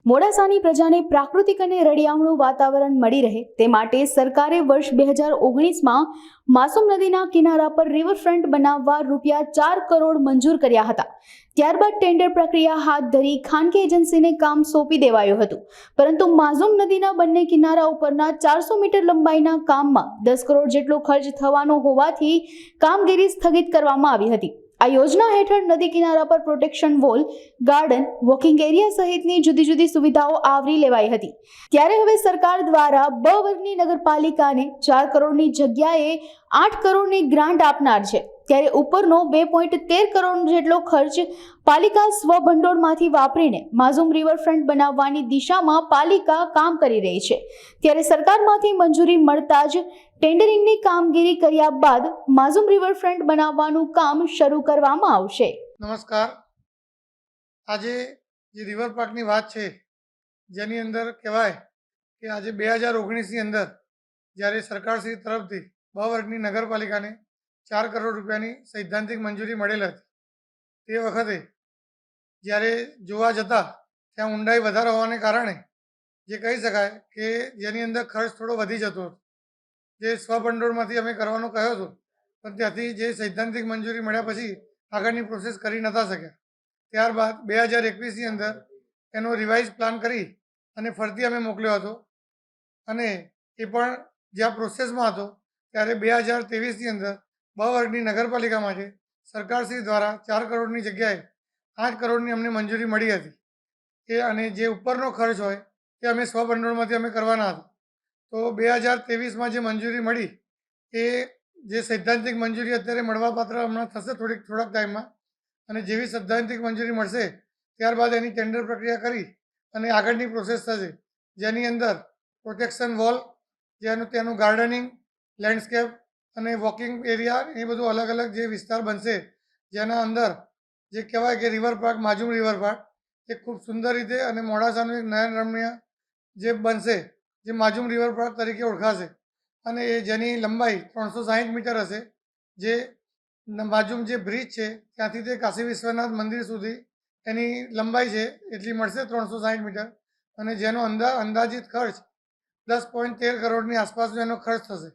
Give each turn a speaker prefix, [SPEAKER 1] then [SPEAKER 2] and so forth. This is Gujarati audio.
[SPEAKER 1] મોડાસાની પ્રજાને પ્રાકૃતિક અને રળિયામણું વાતાવરણ મળી રહે તે માટે સરકારે વર્ષ 2019માં માસૂમ નદીના કિનારા પર રિવરફ્રન્ટ બનાવવા ₹4 કરોડ મંજૂર કર્યા હતા। ત્યારબાદ ટેન્ડર પ્રક્રિયા હાથ ધરી ખાનગી એજન્સીને કામ સોંપી દેવાયું હતું, પરંતુ માસૂમ નદીના બંને કિનારા ઉપરના 400 મીટર લંબાઈના કામમાં 10 કરોડ જેટલો ખર્ચ થવાનો હોવાથી કામગીરી સ્થગિત કરવામાં આવી હતી। આ યોજના હેઠળ નદી કિનારા પર protection wall, garden, walking area સહિતની જુદી જુદી સુવિધાઓ આવરી લેવાઈ હતી। ત્યારે હવે સરકાર દ્વારા બ વર્ગની નગરપાલિકાને 4 કરોડની જગ્યાએ 8 કરોડની ગ્રાન્ટ આપનાર છે। ત્યારે ઉપરનો 2.13 કરોડ જેટલો ખર્ચ પાલિકા સ્વભંડોળમાંથી વાપરીને માસૂમ રિવરફ્રન્ટ બનાવવાની દિશામાં પાલિકા કામ કરી રહી છે। ત્યારે સરકારમાંથી મંજૂરી મળતા જ ટેન્ડરિંગની કામગીરી કર્યા બાદ માસૂમ રિવરફ્રન્ટ બનાવવાનું કામ શરૂ કરવામાં આવશે।
[SPEAKER 2] નમસ્કાર। આજે જે રિવર પાર્કની વાત છે, જેની અંદર કહેવાય કે આજે 2019ની અંદર જ્યારે સરકારશ્રી તરફથી બ વર્ગની નગરપાલિકાને 4 કરોડ રૂપિયાની સૈદ્ધાંતિક મંજૂરી મળેલ હતી, તે વખતે જ્યારે જોવા જતાં ત્યાં ઊંડાઈ વધારે હોવાને કારણે જે કહી શકાય કે જેની અંદર ખર્ચ થોડો વધી જતો હતો, જે સ્વભંડોળમાંથી અમે કરવાનો કહ્યો હતો, પણ ત્યાંથી જે સૈદ્ધાંતિક મંજૂરી મળ્યા પછી આગળની પ્રોસેસ કરી નહોતા શક્યા। ત્યારબાદ 2021ની અંદર એનો રિવાઇઝ પ્લાન કરી અને ફરતી અમે મોકલ્યો હતો, અને એ પણ જ્યાં પ્રોસેસમાં હતો ત્યારે 2023ની અંદર બ વર્ગની નગરપાલિકા માટે સરકારશ્રી દ્વારા 4 કરોડની જગ્યાએ 8 કરોડની અમને મંજૂરી મળી હતી। એ અને જે ઉપરનો ખર્ચ હોય તે અમે સ્વભંડોળમાંથી અમે કરવાના હતા। તો 2023માં જે મંજૂરી મળી એ જે સૈદ્ધાંતિક મંજૂરી અત્યારે મળવાપાત્ર હમણાં થશે થોડાક ટાઈમમાં, અને જેવી સૈદ્ધાંતિક મંજૂરી મળશે ત્યારબાદ એની ટેન્ડર પ્રક્રિયા કરી અને આગળની પ્રોસેસ થશે, જેની અંદર પ્રોટેક્શન વોલ, ત્યાંનું ગાર્ડનિંગ, લેન્ડસ્કેપ અને વોકિંગ એરિયા, એ બધું અલગ અલગ જે વિસ્તાર બનશે, જેના અંદર જે કહેવાય કે રિવર પાર્ક, માસૂમ રિવર પાર્ક એ ખૂબ સુંદર રીતે અને મોડાસાનું એક નયનરમ્ય જે બનશે, જે માસૂમ રિવર પાર્ક તરીકે ઓળખાશે। અને એ જેની લંબાઈ 360 મીટર હશે। જે માસૂમ જે બ્રિજ છે ત્યાંથી તે કાશી વિશ્વનાથ મંદિર સુધી એની લંબાઈ છે એટલી મળશે, 360 મીટર, અને જેનો અંદાજિત ખર્ચ 10.13 કરોડની આસપાસનો એનો ખર્ચ થશે।